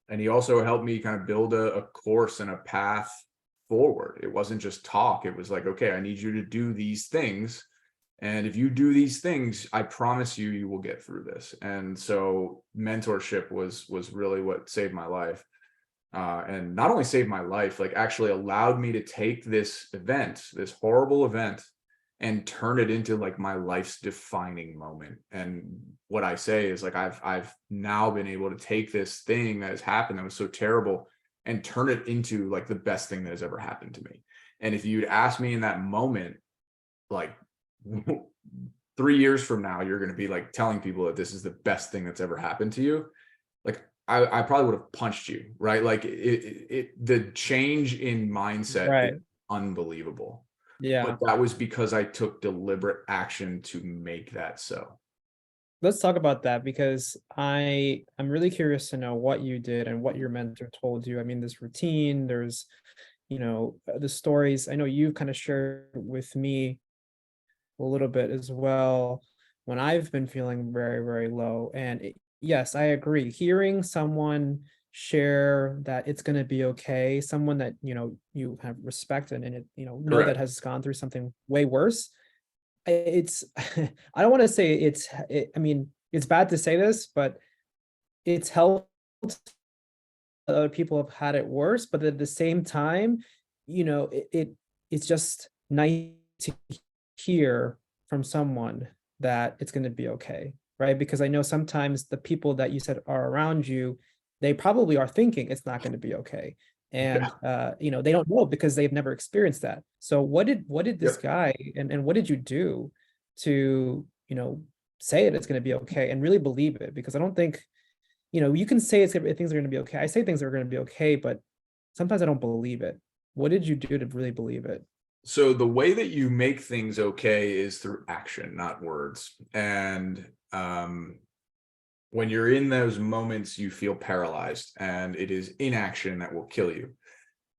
And he also helped me kind of build a course and a path forward. It wasn't just talk. It was like, okay, I need you to do these things. And if you do these things, I promise you, you will get through this. And so mentorship was really what saved my life. And not only saved my life, like actually allowed me to take this event, this horrible event, and turn it into like my life's defining moment. And what I say is like, I've now been able to take this thing that has happened that was so terrible and turn it into like the best thing that has ever happened to me. And if you'd asked me in that moment, like 3 years from now, you're going to be like telling people that this is the best thing that's ever happened to you, like I probably would have punched you, right? Like the change in mindset is Right. unbelievable. Yeah. But that was because I took deliberate action to make that so. Let's talk about that because I'm really curious to know what you did and what your mentor told you. I mean, this routine, there's, the stories. I know you kind of shared with me a little bit as well when I've been feeling very, very low. And yes, I agree. Hearing someone share that it's going to be okay, someone that, you have respect and it, know that Correct. has gone through something way worse. It's, I don't want to say I mean, it's bad to say this, but it's helped other people have had it worse. But at the same time, it's just nice to hear from someone that it's going to be okay, right? Because I know sometimes the people that you said are around you, they probably are thinking it's not going to be okay, Yeah. and they don't know because they've never experienced that. So what did this Yep. guy and what did you do to say it's going to be okay and really believe it? Because I don't think you can say things are going to be okay. I say things are going to be okay, but sometimes I don't believe it. What did you do to really believe it? So the way that you make things okay is through action, not words. And when you're in those moments, you feel paralyzed, and it is inaction that will kill you.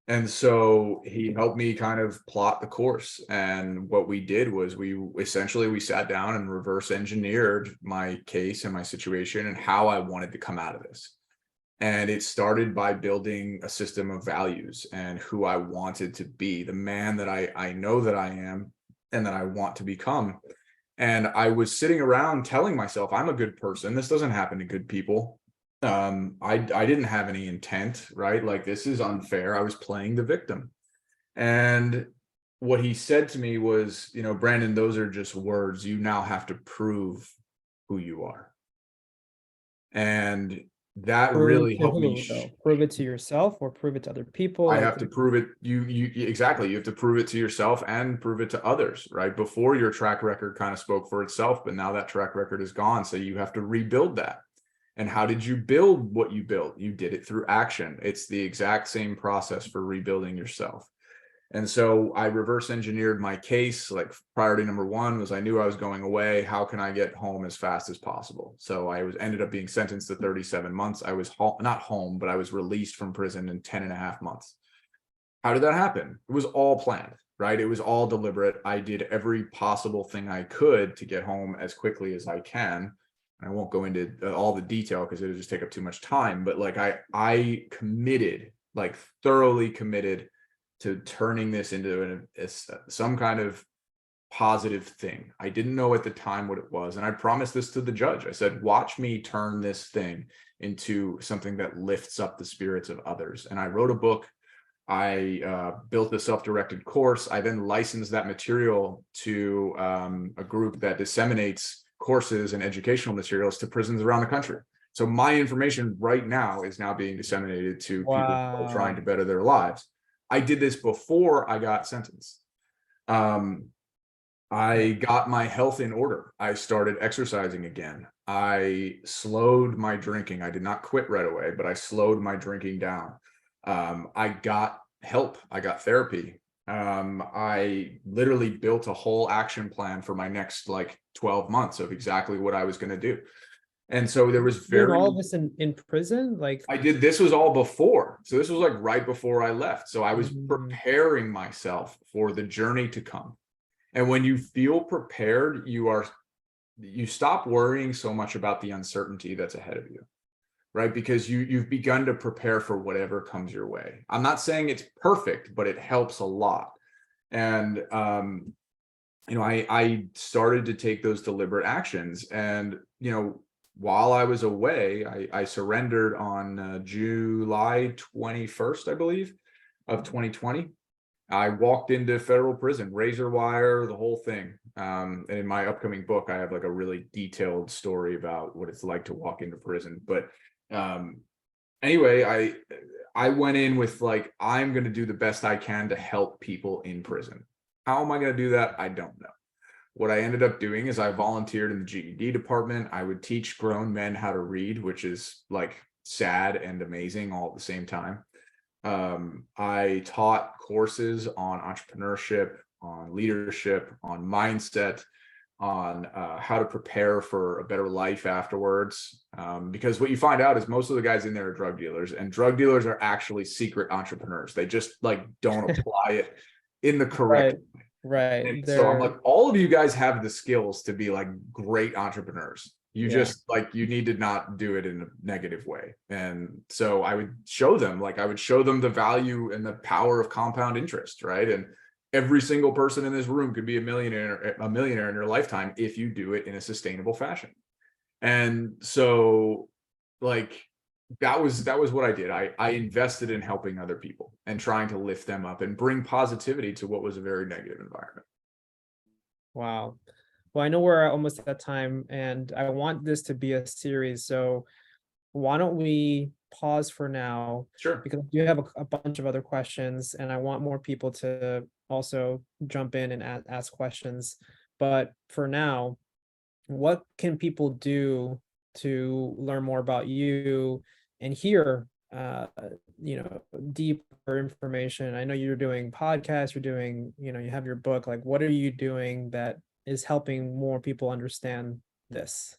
And so he helped me kind of plot the course. And what we did was we sat down and reverse engineered my case and my situation and how I wanted to come out of this. And it started by building a system of values and who I wanted to be, the man that I know that I am and that I want to become. And I was sitting around telling myself, I'm a good person. This doesn't happen to good people. I didn't have any intent, right? Like, this is unfair. I was playing the victim. And what he said to me was, Branden, those are just words. You now have to prove who you are. And that Prove really to helped me. who though? Prove it to yourself or prove it to other people? I Like, have to prove it. Exactly. You have to prove it to yourself and prove it to others, right? Before, your track record kind of spoke for itself, but now that track record is gone. So you have to rebuild that. And how did you build what you built? You did it through action. It's the exact same process for rebuilding yourself. And so I reverse engineered my case. Like, priority number one was, I knew I was going away. How can I get home as fast as possible? So I ended up being sentenced to 37 months. I was not home, but I was released from prison in 10 and a half months. How did that happen? It was all planned. right? It was all deliberate. I did every possible thing I could to get home as quickly as I can. I won't go into all the detail because it'll just take up too much time, but like I committed, like thoroughly committed to turning this into some kind of positive thing. I didn't know at the time what it was. And I promised this to the judge. I said, watch me turn this thing into something that lifts up the spirits of others. And I wrote a book. I built a self-directed course. I then licensed that material to a group that disseminates courses and educational materials to prisons around the country. So my information right now is now being disseminated to people who are trying to better their lives. I did this before I got sentenced. I got my health in order. I started exercising again. I slowed my drinking. I did not quit right away, but I slowed my drinking down. I got help. I got therapy. I literally built a whole action plan for my next like 12 months of exactly what I was going to do. And so there was Doing all of this in prison, like this was all before. So this was like right before I left. So I was preparing myself for the journey to come. And when you feel prepared, you stop worrying so much about the uncertainty that's ahead of you, right? Because you've begun to prepare for whatever comes your way. I'm not saying it's perfect, but it helps a lot. And I started to take those deliberate actions. And while I was away, I surrendered on July 21st, I believe, of 2020. I walked into federal prison, razor wire, the whole thing. And in my upcoming book, I have like a really detailed story about what it's like to walk into prison. But anyway, I went in with like, I'm going to do the best I can to help people in prison. How am I going to do that? I don't know. What I ended up doing is I volunteered in the GED department. I would teach grown men how to read, which is like sad and amazing all at the same time. I taught courses on entrepreneurship, on leadership, on mindset, on how to prepare for a better life afterwards. Because what you find out is most of the guys in there are drug dealers, and drug dealers are actually secret entrepreneurs. They just like don't apply it in the correct way. Right. And so I'm like, all of you guys have the skills to be like great entrepreneurs. You just like, you need to not do it in a negative way. And so I would show them the value and the power of compound interest, right? And every single person in this room could be a millionaire in your lifetime if you do it in a sustainable fashion. And so like, that was what I did. I invested in helping other people and trying to lift them up and bring positivity to what was a very negative environment. Wow. Well, I know we're almost at that time, and I want this to be a series. So why don't we pause for now? Sure. Because I do have a bunch of other questions, and I want more people to also jump in and ask questions. But for now, what can people do to learn more about you and hear deeper information? I know you're doing podcasts, you're doing, you have your book. Like, what are you doing that is helping more people understand this?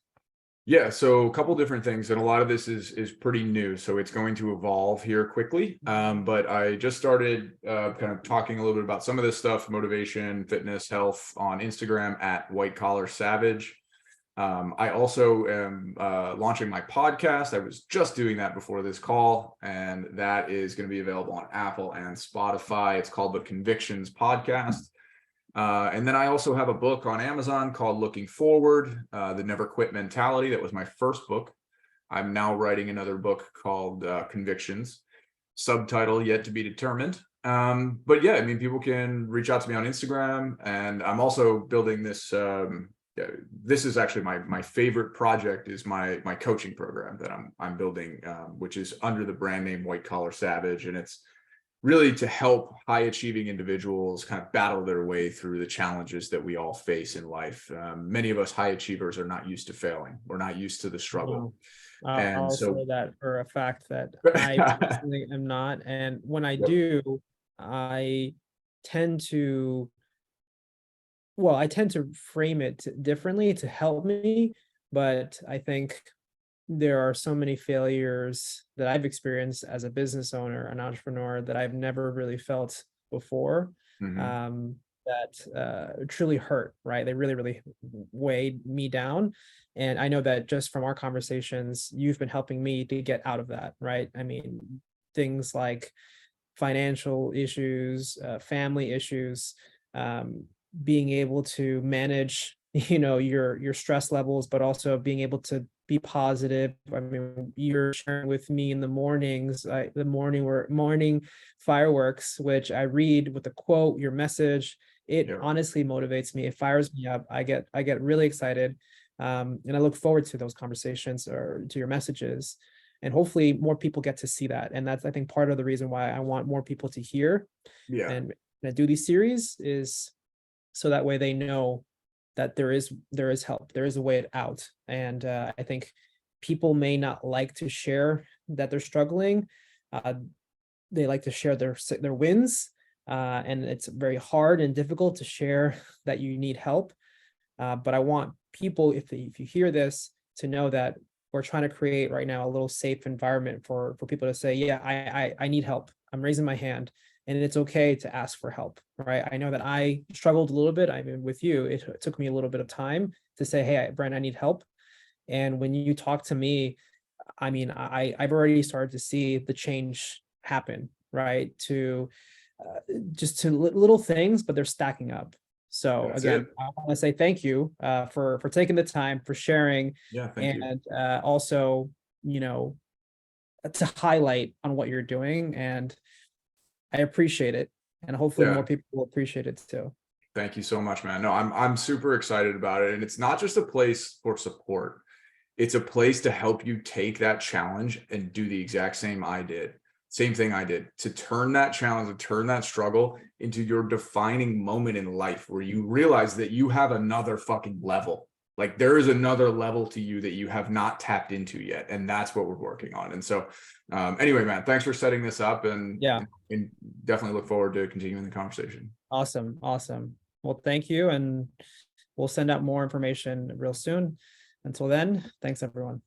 Yeah, so a couple different things, and a lot of this is pretty new, so it's going to evolve here quickly. But I just started kind of talking a little bit about some of this stuff: motivation, fitness, health, on Instagram at White Collar Savage. I also am launching my podcast. I was just doing that before this call, and that is going to be available on Apple and Spotify. It's called the Convictions Podcast. And then I also have a book on Amazon called Looking Forward, The Never Quit Mentality. That was my first book. I'm now writing another book called Convictions, subtitle yet to be determined. But yeah, I mean, people can reach out to me on Instagram, and I'm also building this. This is actually my favorite project, is my coaching program that I'm building, which is under the brand name White Collar Savage, and it's really to help high achieving individuals kind of battle their way through the challenges that we all face in life. Many of us high achievers are not used to failing. We're not used to the struggle. I'll say that for a fact that I personally am not. And when I do, I tend to frame it differently to help me. But I think there are so many failures that I've experienced as a business owner, an entrepreneur, that I've never really felt before, Mhm. that truly hurt, right? They really, really weighed me down. And I know that just from our conversations, you've been helping me to get out of that, right? I mean, things like financial issues, family issues, um, being able to manage, your stress levels, but also being able to be positive. I mean, you're sharing with me in the mornings, the morning fireworks, which I read with a quote, your message. It Yeah. honestly motivates me. It fires me up. I get really excited, and I look forward to those conversations or to your messages, and hopefully more people get to see that. And that's, I think, part of the reason why I want more people to hear Yeah. and do these series, is so that way they know that there is help, there is a way out. And I think people may not like to share that they're struggling. uh, they like to share their wins, and it's very hard and difficult to share that you need help. But I want people, if you hear this, to know that we're trying to create right now a little safe environment for people to say, yeah, I need help. I'm raising my hand, and it's okay to ask for help, right? I know that I struggled a little bit. I mean, with you, it took me a little bit of time to say, hey, Brian, I need help. And when you talk to me, I mean, I've already started to see the change happen, right? To just to little things, but they're stacking up. So That's it. again, I want to say thank you, for taking the time, for sharing, Yeah. Thank you. and also, you know to highlight on what you're doing. And I appreciate it, and hopefully more Yeah. people will appreciate it too. Thank you so much, man. No, I'm super excited about it. And it's not just a place for support. It's a place to help you take that challenge and do the exact same thing I did, to turn that challenge, to turn that struggle into your defining moment in life where you realize that you have another fucking level. Like there is another level to you that you have not tapped into yet. And that's what we're working on. And so, anyway, man, thanks for setting this up, Yeah, and definitely look forward to continuing the conversation. awesome, awesome. Well, thank you, and we'll send out more information real soon. Until then, thanks everyone.